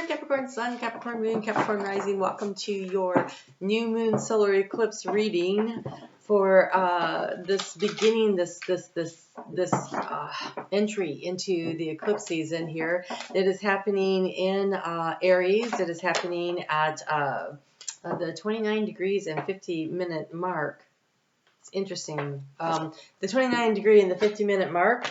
Capricorn Sun, Capricorn Moon, Capricorn Rising. Welcome to your new moon solar eclipse reading for this beginning, this entry into the eclipse season here. It is happening in Aries. It is happening at the 29 degrees and 50-minute mark. It's interesting. The 29 degree and the 50-minute mark,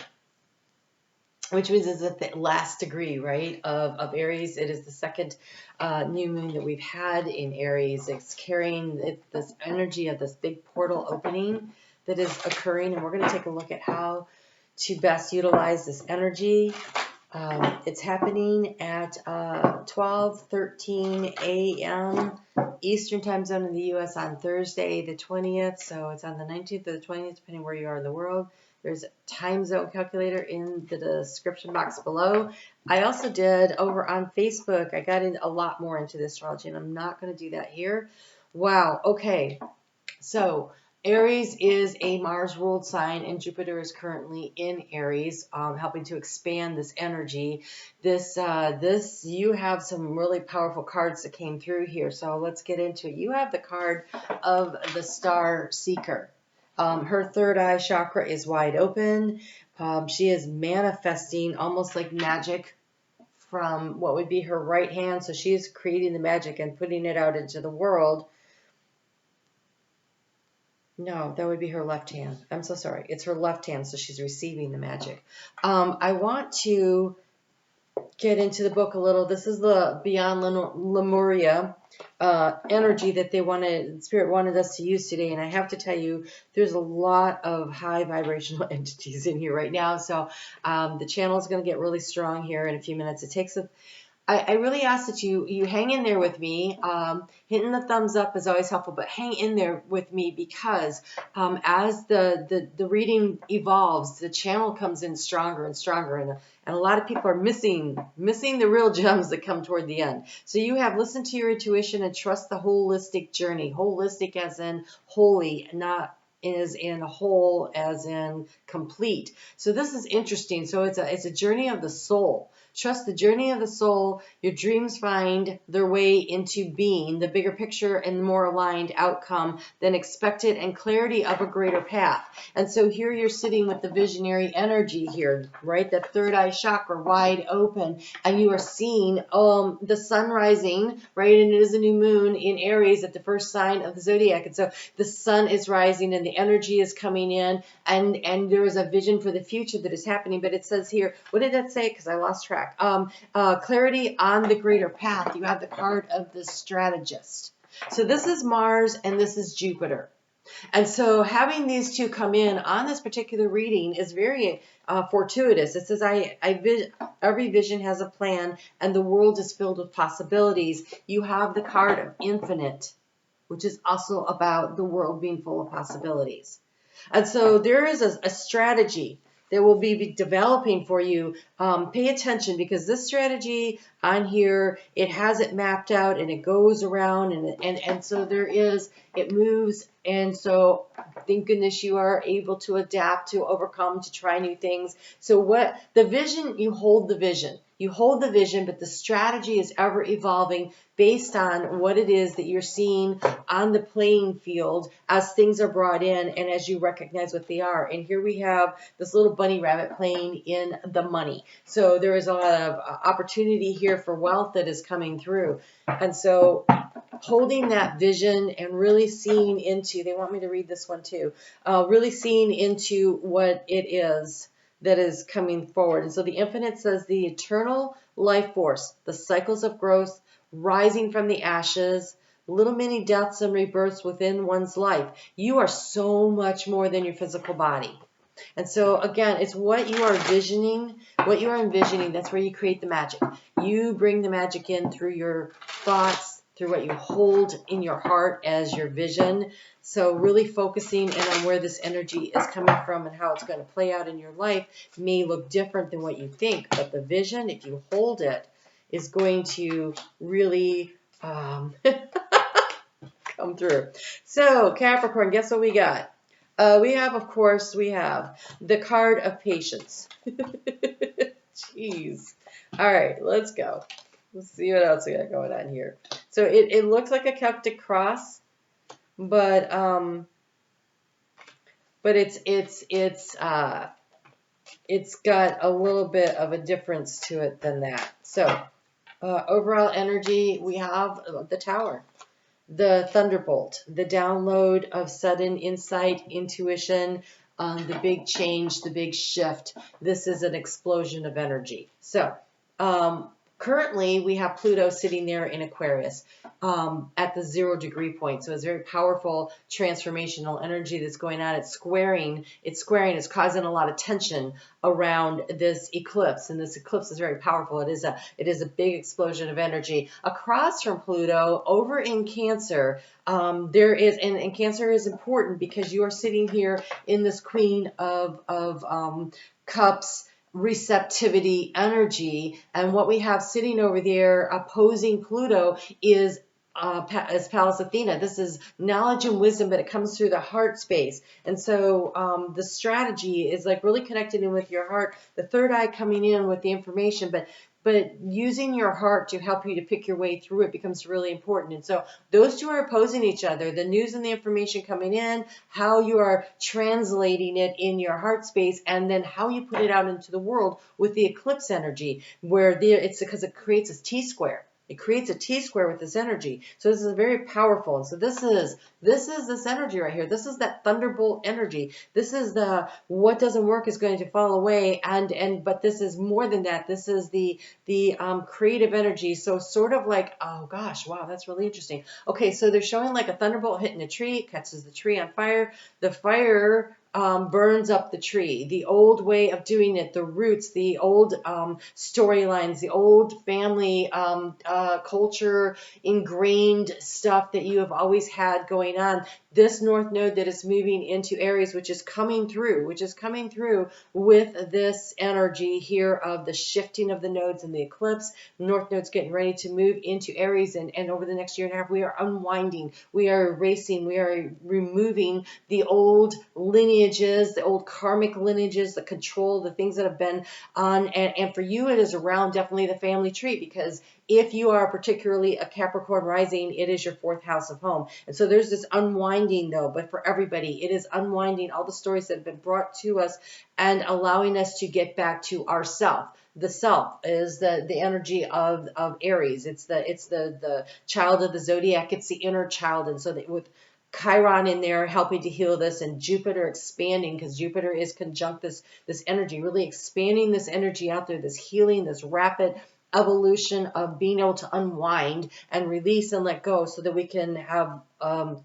which means it's the last degree, right, of Aries. It is the second new moon that we've had in Aries. It's carrying this energy of this big portal opening that is occurring, and we're going to take a look at how to best utilize this energy. It's happening at 12:13 a.m. Eastern time zone in the U.S. on Thursday, the 20th. So it's on the 19th or the 20th, depending where you are in the world. There's a time zone calculator in the description box below. I also did over on Facebook. I got in a lot more into the astrology, and I'm not going to do that here. Wow. Okay. So Aries is a Mars-ruled sign, and Jupiter is currently in Aries, helping to expand this energy. You have some really powerful cards that came through here. So let's get into it. You have the card of the Star Seeker. Her third eye chakra is wide open. She is manifesting almost like magic from what would be her right hand. So she is creating the magic and putting it out into the world. No, that would be her left hand. I'm so sorry. It's her left hand, so she's receiving the magic. I want to get into the book a little. This is the Beyond Lemuria energy that Spirit wanted us to use today. And I have to tell you, there's a lot of high vibrational entities in here right now. So the channel is going to get really strong here in a few minutes. It takes I really ask that you hang in there with me. Hitting the thumbs up is always helpful, but hang in there with me because as the reading evolves, the channel comes in stronger and stronger, and a lot of people are missing the real gems that come toward the end. So you have listened to your intuition and trust the holistic journey. Holistic as in holy, not is in whole as in complete. So this is interesting. So it's a journey of the soul. Trust the journey of the soul. Your dreams find their way into being, the bigger picture and more aligned outcome than expected, and clarity of a greater path. And so here you're sitting with the visionary energy here, right? That third eye chakra wide open, and you are seeing the sun rising, right? And it is a new moon in Aries at the first sign of the zodiac. And so the sun is rising and the energy is coming in, and there is a vision for the future that is happening. But it says here, what did that say? Because I lost track. Clarity on the greater path. You have the card of the strategist. So this is Mars and this is Jupiter. And so having these two come in on this particular reading is very fortuitous. It says, every vision has a plan and the world is filled with possibilities. You have the card of infinite, which is also about the world being full of possibilities. And so there is a strategy that will be developing for you. Pay attention, because this strategy on here, it has it mapped out and it goes around and so it moves. And so thank goodness you are able to adapt, to overcome, to try new things. So what the vision, you hold the vision. You hold the vision, but the strategy is ever evolving based on what it is that you're seeing on the playing field as things are brought in and as you recognize what they are. And here we have this little bunny rabbit playing in the money. So there is a lot of opportunity here for wealth that is coming through. And so holding that vision and really seeing into, they want me to read this one too, really seeing into what it is that is coming forward. And so the infinite says the eternal life force, the cycles of growth, rising from the ashes, little mini deaths and rebirths within one's life. You are so much more than your physical body. And so again, it's what you are envisioning, that's where you create the magic. You bring the magic in through your thoughts, through what you hold in your heart as your vision. So really focusing in on where this energy is coming from and how it's going to play out in your life may look different than what you think. But the vision, if you hold it, is going to really come through. So Capricorn, guess what we got? We have the card of patience. Jeez. All right, let's go. Let's see what else we got going on here. So it looks like a Celtic cross, but it's got a little bit of a difference to it than that. So overall energy, we have the Tower, the Thunderbolt, the download of sudden insight, intuition, the big change, the big shift. This is an explosion of energy. So currently, we have Pluto sitting there in Aquarius at the 0 degree point. So it's very powerful transformational energy that's going on. It's squaring, it's causing a lot of tension around this eclipse. And this eclipse is very powerful. It is a big explosion of energy. Across from Pluto, over in Cancer, there is, and Cancer is important because you are sitting here in this Queen of Cups, receptivity energy, and what we have sitting over there opposing Pluto is Pallas Athena. This is knowledge and wisdom, but it comes through the heart space. And so the strategy is like really connected in with your heart, the third eye coming in with the information, but using your heart to help you to pick your way through it becomes really important. And so those two are opposing each other. The news and the information coming in, how you are translating it in your heart space, and then how you put it out into the world with the eclipse energy, where it's because it creates a T-square. It creates a T-square with this energy. So this is very powerful. And so this is this energy right here. This is that thunderbolt energy. This is the what doesn't work is going to fall away. But this is more than that. This is the creative energy. So sort of like, oh gosh, wow, that's really interesting. Okay, so they're showing like a thunderbolt hitting a tree, catches the tree on fire. The fire burns up the tree. The old way of doing it, the roots, the old storylines, the old family culture, ingrained stuff that you have always had going on. This North Node that is moving into Aries, which is coming through with this energy here of the shifting of the nodes and the eclipse. North Node's getting ready to move into Aries, and over the next year and a half, we are unwinding, we are erasing, we are removing the old lineages, the old karmic lineages, the control, the things that have been on. And for you, it is around definitely the family tree, because if you are particularly a Capricorn rising, it is your 4th house of home. And so there's this unwinding though, but for everybody, it is unwinding all the stories that have been brought to us and allowing us to get back to ourself. The self is the energy of Aries. It's the child of the zodiac. It's the inner child. And so that with Chiron in there helping to heal this, and Jupiter expanding, because Jupiter is conjunct this energy, really expanding this energy out there, this healing, this rapid evolution of being able to unwind and release and let go, so that we can have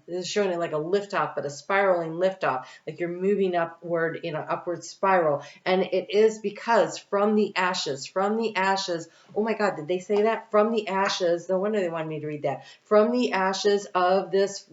this is showing it like a lift off, but a spiraling lift off, like you're moving upward in an upward spiral. And it is because from the ashes, oh my God, did they say that? From the ashes, no wonder they wanted me to read that. From the ashes of this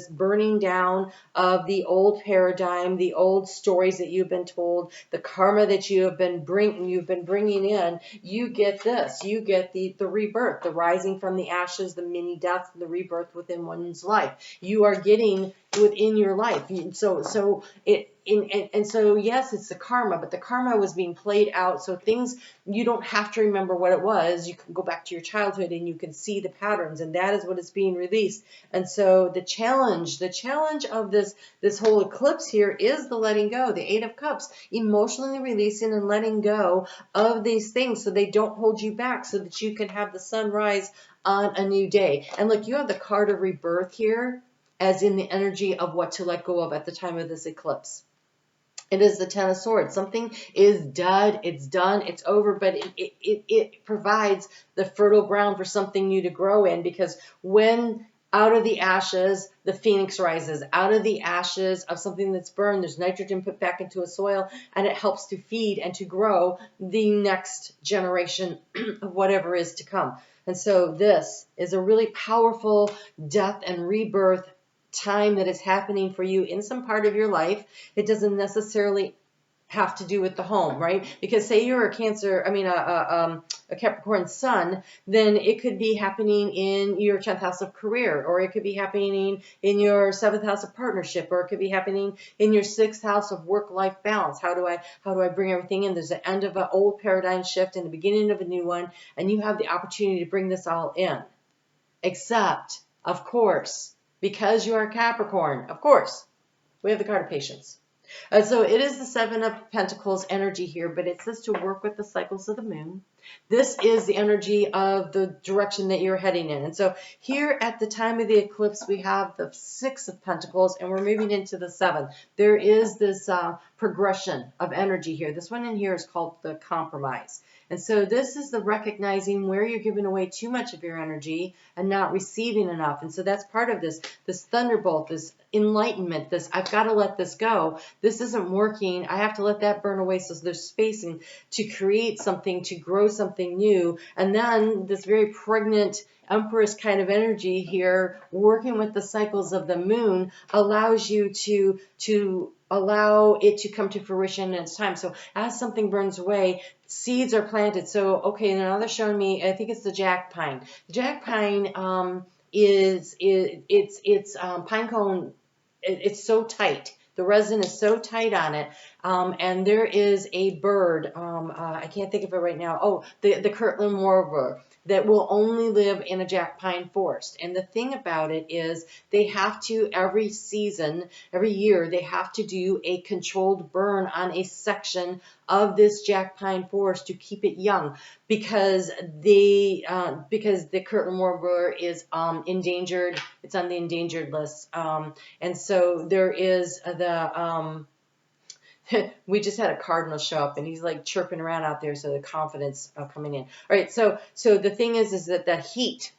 burning down of the old paradigm, the old stories that you've been told, the karma that you've been bringing in, you get this. You get the rebirth, the rising from the ashes, the mini death, the rebirth within one's life. You are getting within your life. So yes, it's the karma, but the karma was being played out. So things, you don't have to remember what it was. You can go back to your childhood and you can see the patterns, and that is what is being released. And so the challenge of this whole eclipse here is the letting go, the 8 of Cups, emotionally releasing and letting go of these things so they don't hold you back, so that you can have the sunrise on a new day. And look, you have the card of rebirth here, as in the energy of what to let go of at the time of this eclipse. It is the 10 of Swords. Something is done, it's over, but it provides the fertile ground for something new to grow in, because when out of the ashes, the phoenix rises. Out of the ashes of something that's burned, there's nitrogen put back into a soil, and it helps to feed and to grow the next generation of whatever is to come. And so this is a really powerful death and rebirth time that is happening for you in some part of your life. It doesn't necessarily have to do with the home, right? Because say you're a Cancer, a Capricorn sun, then it could be happening in your 10th house of career, or it could be happening in your 7th house of partnership, or it could be happening in your 6th house of work-life balance. How do I bring everything in? There's the end of an old paradigm shift and the beginning of a new one, and you have the opportunity to bring this all in. Except, of course, because you are Capricorn, of course, we have the card of patience. So it is the Seven of Pentacles energy here, but it says to work with the cycles of the moon. This is the energy of the direction that you're heading in. And so here at the time of the eclipse, we have the Six of Pentacles, and we're moving into the Seven. There is this progression of energy here. This one in here is called the compromise. And so this is the recognizing where you're giving away too much of your energy and not receiving enough. And so that's part of this thunderbolt, this enlightenment, this I've got to let this go. This isn't working. I have to let that burn away so there's space to create something, to grow something new. And then this very pregnant Empress kind of energy here, working with the cycles of the moon, allows you to allow it to come to fruition in its time. So as something burns away, seeds are planted. So, okay, now they're showing me, I think it's the jack pine. The jack pine it's pine cone. It's so tight. The resin is so tight on it. And there is a bird, I can't think of it right now. Oh, the Kirtland warbler, that will only live in a jack pine forest. And the thing about it is they have to, every season, every year, they have to do a controlled burn on a section of this jack pine forest to keep it young, because the Kirtland warbler is endangered. It's on the endangered list. And so there is the we just had a cardinal show up, and he's like chirping around out there, so the confidence coming in. All right, so the thing is that the heat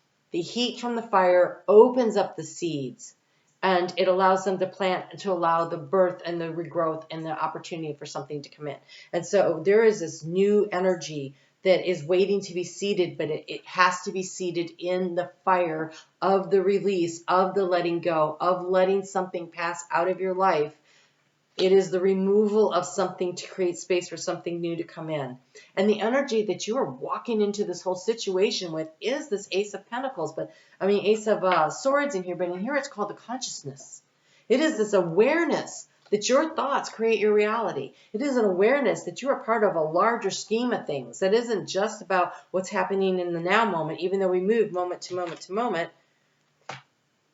from the fire opens up the seeds, and it allows them to plant, to allow the birth and the regrowth and the opportunity for something to come in. And so there is this new energy that is waiting to be seeded, but it has to be seeded in the fire of the release, of the letting go, of letting something pass out of your life. It is the removal of something to create space for something new to come in. And the energy that you are walking into this whole situation with is this Ace of Pentacles, but I mean Ace of Swords in here, but in here it's called the consciousness. It is this awareness that your thoughts create your reality. It is an awareness that you are part of a larger scheme of things that isn't just about what's happening in the now moment, even though we move moment to moment to moment.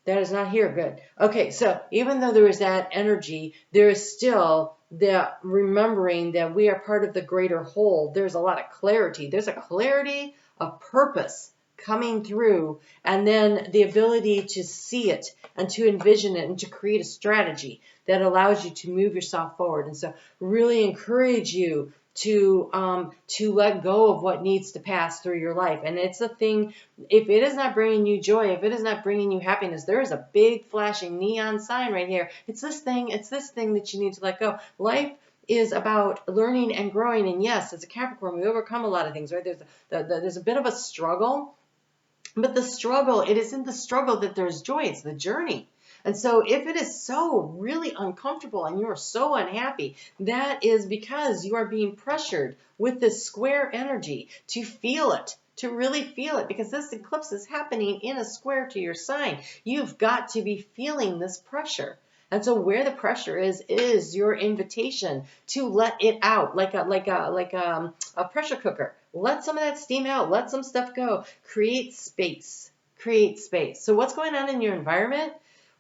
That is not here. Good. Okay, so even though there is that energy, there is still the remembering that we are part of the greater whole. There's a lot of clarity. There's a clarity of purpose coming through, and then the ability to see it and to envision it and to create a strategy that allows you to move yourself forward. And so really encourage you to let go of what needs to pass through your life. And it's a thing, if it is not bringing you joy, if it is not bringing you happiness, there is a big flashing neon sign right here. It's this thing that you need to let go. Life is about learning and growing. And yes, as a Capricorn, we overcome a lot of things, right? There's a bit of a struggle, but the struggle, it isn't the struggle that there's joy, it's the journey. And so if it is so really uncomfortable and you are so unhappy, that is because you are being pressured with this square energy to feel it, to really feel it, because this eclipse is happening in a square to your sign. You've got to be feeling this pressure. And so where the pressure is your invitation to let it out, like a pressure cooker. Let some of that steam out. Let some stuff go. Create space. Create space. So what's going on in your environment?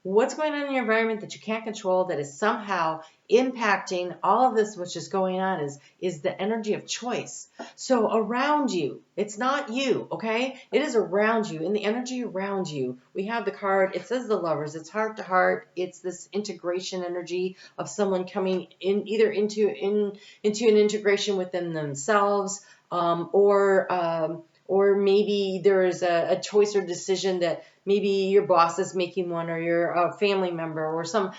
What's going on in your environment that you can't control, that is somehow impacting all of this, which is going on, is the energy of choice. So around you, it's not you, okay? It is around you, in the energy around you. We have the card, it says the Lovers, it's heart to heart, it's this integration energy of someone coming in, either into an integration within themselves, or maybe there is a choice or decision that maybe your boss is making one, or you're a family member, or some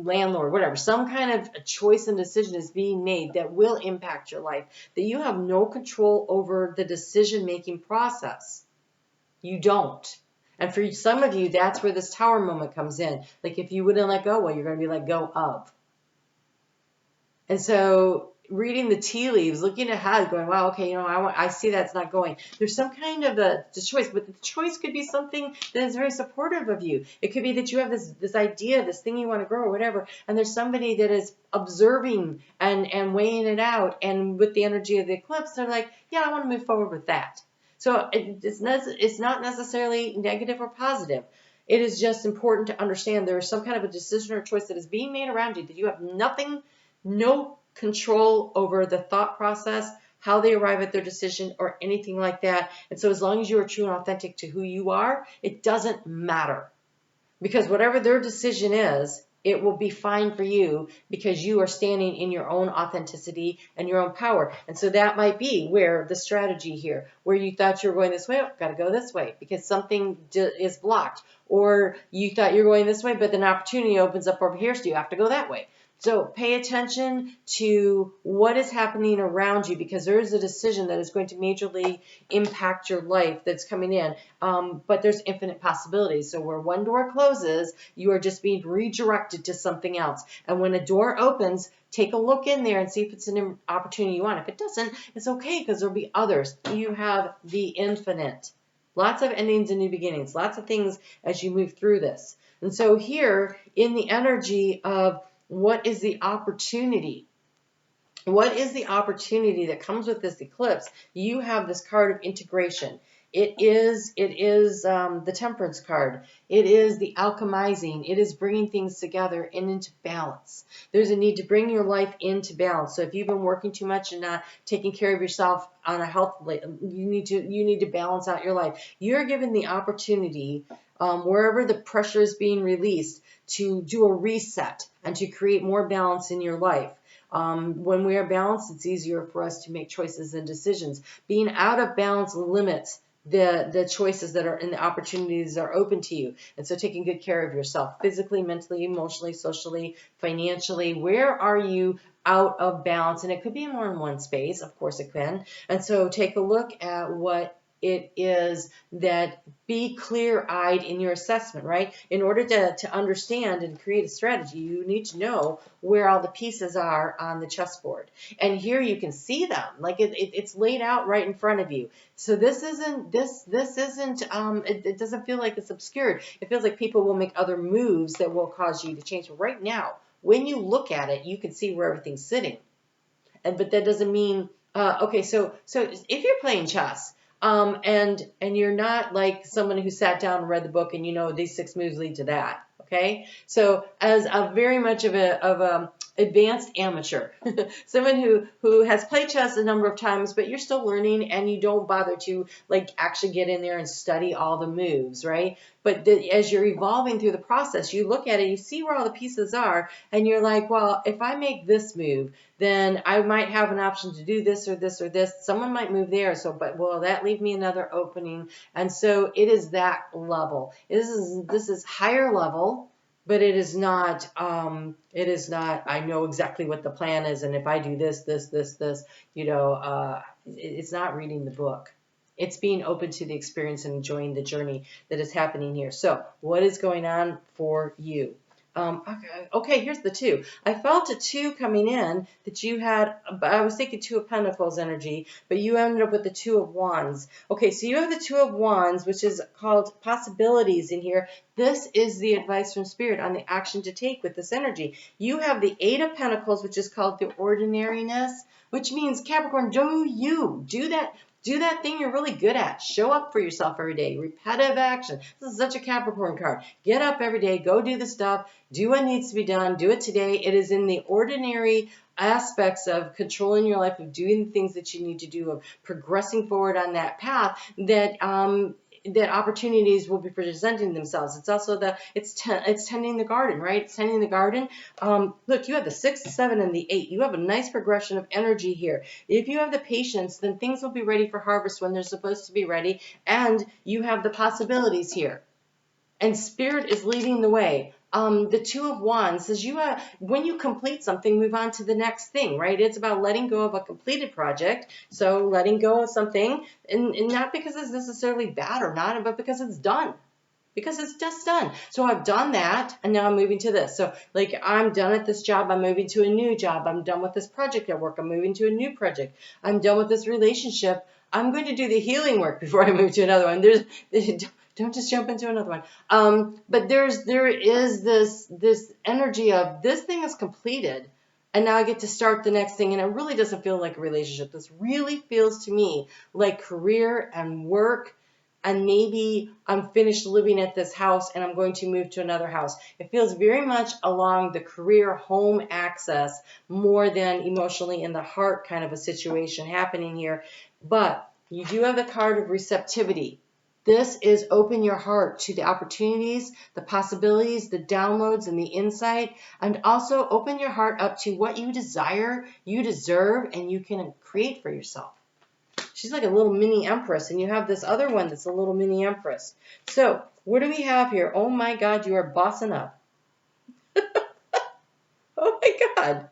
landlord, whatever. Some kind of a choice and decision is being made that will impact your life, that you have no control over the decision-making process. You don't. And for some of you, that's where this Tower moment comes in. Like if you wouldn't let go, well, you're going to be let go of. And so reading the tea leaves, looking ahead, going, wow, okay, I see that's not going. There's some kind of a choice, but the choice could be something that is very supportive of you. It could be that you have this idea, this thing you want to grow or whatever, and there's somebody that is observing and weighing it out, and with the energy of the eclipse, they're like, yeah, I want to move forward with that. So it's not necessarily negative or positive. It is just important to understand there is some kind of a decision or choice that is being made around you that you have no control over the thought process, how they arrive at their decision, or anything like that. And so as long as you are true and authentic to who you are, it doesn't matter. Because whatever their decision is, it will be fine for you because you are standing in your own authenticity and your own power. And so that might be where the strategy here, where you thought you were going this way, oh, got to go this way because something is blocked. Or you thought you were going this way, but an opportunity opens up over here, so you have to go that way. So pay attention to what is happening around you because there is a decision that is going to majorly impact your life that's coming in. But there's infinite possibilities. So where one door closes, you are just being redirected to something else. And when a door opens, take a look in there and see if it's an opportunity you want. If it doesn't, it's okay because there'll be others. You have the infinite. Lots of endings and new beginnings. Lots of things as you move through this. And so here in the energy of what is the opportunity? What is the opportunity that comes with this eclipse? You have this card of integration. It is the Temperance card. It is the alchemizing. It is bringing things together and into balance. There's a need to bring your life into balance. So if you've been working too much and not taking care of yourself on a health, you need to balance out your life. You're given the opportunity wherever the pressure is being released to do a reset and to create more balance in your life. When we are balanced, it's easier for us to make choices and decisions. Being out of balance limits the choices that are and the opportunities that are open to you. And so taking good care of yourself physically, mentally, emotionally, socially, financially. Where are you out of balance? And it could be more in one space. Of course it can. And so take a look at what it is that be clear-eyed in your assessment, right? In order to understand and create a strategy, you need to know where all the pieces are on the chessboard. And here you can see them, like it's laid out right in front of you. So this isn't, it doesn't feel like it's obscured. It feels like people will make other moves that will cause you to change. But right now, when you look at it, you can see where everything's sitting. But that doesn't mean, okay, so if you're playing chess, and you're not like someone who sat down and read the book and these 6 moves lead to that. Okay, so as a very much of a advanced amateur, someone who has played chess a number of times, but you're still learning and you don't bother to like actually get in there and study all the moves, right? But as you're evolving through the process, you look at it, you see where all the pieces are, and you're like, well, if I make this move, then I might have an option to do this or this or this. Someone might move there, but will that leave me another opening? And so it is that level. This is higher level, but it is not. I know exactly what the plan is, and if I do this, it's not reading the book. It's being open to the experience and enjoying the journey that is happening here. So what is going on for you? Okay, here's the 2. I felt a 2 coming in that you had, I was thinking 2 of Pentacles energy, but you ended up with the 2 of Wands. Okay, so you have the 2 of Wands, which is called possibilities in here. This is the advice from Spirit on the action to take with this energy. You have the 8 of Pentacles, which is called the ordinariness, which means Capricorn, do that thing you're really good at. Show up for yourself every day. Repetitive action. This is such a Capricorn card. Get up every day. Go do the stuff. Do what needs to be done. Do it today. It is in the ordinary aspects of controlling your life, of doing the things that you need to do, of progressing forward on that path that opportunities will be presenting themselves. It's also it's tending the garden, right? It's tending the garden. Look, you have the 6, 7, and the 8. You have a nice progression of energy here. If you have the patience, then things will be ready for harvest when they're supposed to be ready, and you have the possibilities here. And Spirit is leading the way. The 2 of Wands says when you complete something, move on to the next thing, right? It's about letting go of a completed project. So letting go of something, and not because it's necessarily bad or not, but because it's done. because it's just done. So I've done that, and now I'm moving to this. So like I'm done at this job, I'm moving to a new job. I'm done with this project at work, I'm moving to a new project. I'm done with this relationship. I'm going to do the healing work before I move to another one. Don't just jump into another one. But there is this energy of this thing is completed, and now I get to start the next thing. And it really doesn't feel like a relationship. This really feels to me like career and work. And maybe I'm finished living at this house and I'm going to move to another house. It feels very much along the career home axis more than emotionally in the heart kind of a situation happening here. But you do have the card of receptivity. This is open your heart to the opportunities, the possibilities, the downloads, and the insight. And also open your heart up to what you desire, you deserve, and you can create for yourself. She's like a little mini empress, and you have this other one that's a little mini empress. So what do we have here? Oh my God, you are bossing up. Oh my God.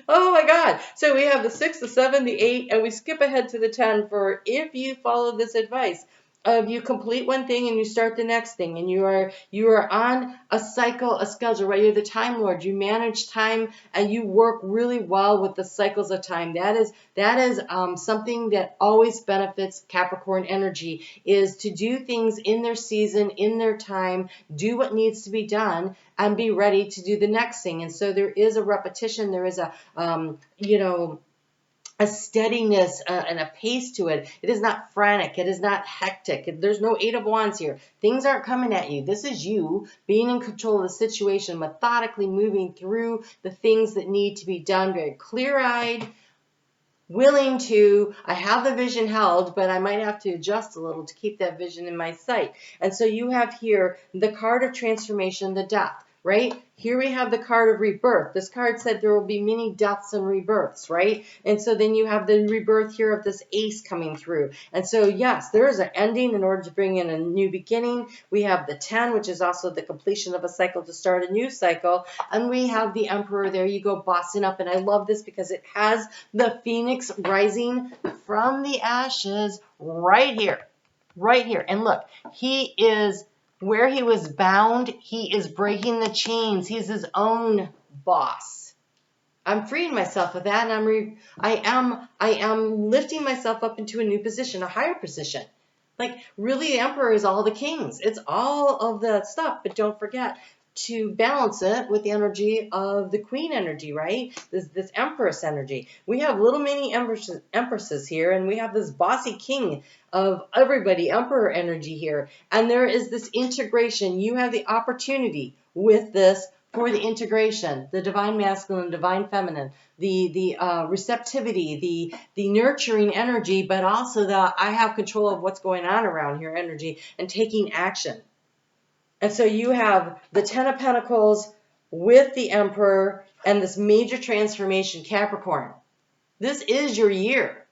Oh my God. So we have the 6, the 7, the 8, and we skip ahead to the 10 for if you follow this advice. You complete one thing and you start the next thing, and you are on a cycle, a schedule, right? You're the time lord. You manage time and you work really well with the cycles of time. That is something that always benefits Capricorn energy, is to do things in their season, in their time, do what needs to be done, and be ready to do the next thing. And so there is a repetition. There is a steadiness and a pace to it. It is not frantic. It is not hectic. There's no 8 of Wands here. Things aren't coming at you. This is you being in control of the situation, methodically moving through the things that need to be done, very clear-eyed, willing to, I have the vision held, but I might have to adjust a little to keep that vision in my sight. And so you have here the card of transformation, the death. Right? Here we have the card of rebirth. This card said there will be many deaths and rebirths, right? And so then you have the rebirth here of this ace coming through. And so, yes, there is an ending in order to bring in a new beginning. We have the 10, which is also the completion of a cycle to start a new cycle. And we have the Emperor. There you go, bossing up. And I love this because it has the phoenix rising from the ashes right here. Right here. And look, he is... where he was bound, he is breaking the chains. He's his own boss. I'm freeing myself of that, and I am lifting myself up into a new position, a higher position. Like, really, the Emperor is all the kings. It's all of that stuff, but don't forget to balance it with the energy of the Queen energy, right? This Empress energy. We have little mini empresses here, and we have this bossy king of everybody, Emperor energy here. And there is this integration. You have the opportunity with this for the integration, the divine masculine, divine feminine, the receptivity, the nurturing energy, but also the I have control of what's going on around here energy, and taking action. And so you have the 10 of Pentacles with the Emperor and this major transformation, Capricorn. This is your year.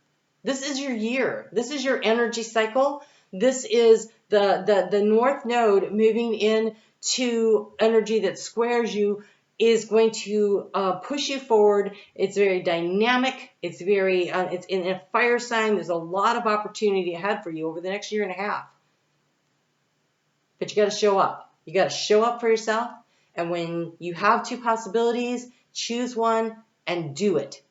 This is your year. This is your energy cycle. This is the North Node moving in to energy that squares you, is going to push you forward. It's very dynamic. It's very, it's in a fire sign. There's a lot of opportunity ahead for you over the next year and a half. But you got to show up. You got to show up for yourself. And when you have 2 possibilities, choose one and do it.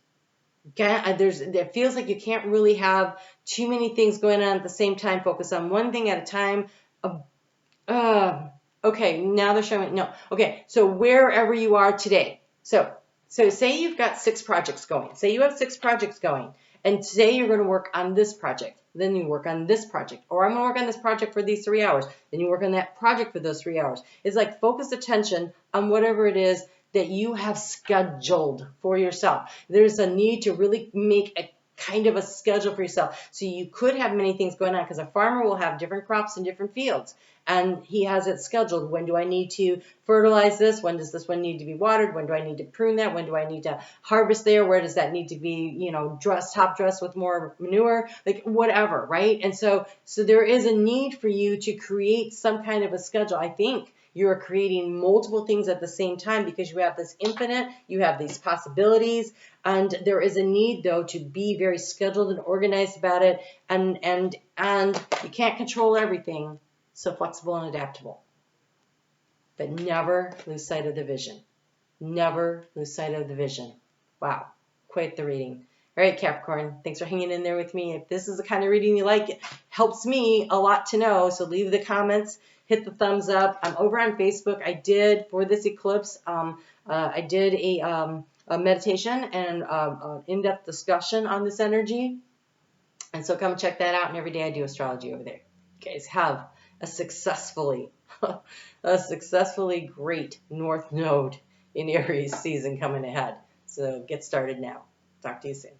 It feels like you can't really have too many things going on at the same time. Focus on one thing at a time. Okay, now they're showing, no. Okay, so wherever you are today. So say you've got 6 projects going. Say you have 6 projects going. And today you're going to work on this project. Then you work on this project. Or I'm going to work on this project for these 3 hours. Then you work on that project for those 3 hours. It's like focus attention on whatever it is that you have scheduled for yourself. There's a need to really make a kind of a schedule for yourself. So you could have many things going on, because a farmer will have different crops in different fields. And he has it scheduled. When do I need to fertilize this? When does this one need to be watered? When do I need to prune that? When do I need to harvest there? Where does that need to be, top dressed with more manure? Like whatever, right? And so there is a need for you to create some kind of a schedule. I think you are creating multiple things at the same time because you have this infinite, you have these possibilities, and there is a need, though, to be very scheduled and organized about it, and you can't control everything, so flexible and adaptable. but never lose sight of the vision. Never lose sight of the vision. Wow, quite the reading. All right, Capricorn, thanks for hanging in there with me. If this is the kind of reading you like, it helps me a lot to know. So leave the comments, hit the thumbs up. I'm over on Facebook. I did, for this eclipse, I did a meditation and an in-depth discussion on this energy. And so come check that out. And every day I do astrology over there. You guys have a successfully great North Node in Aries season coming ahead. So get started now. Talk to you soon.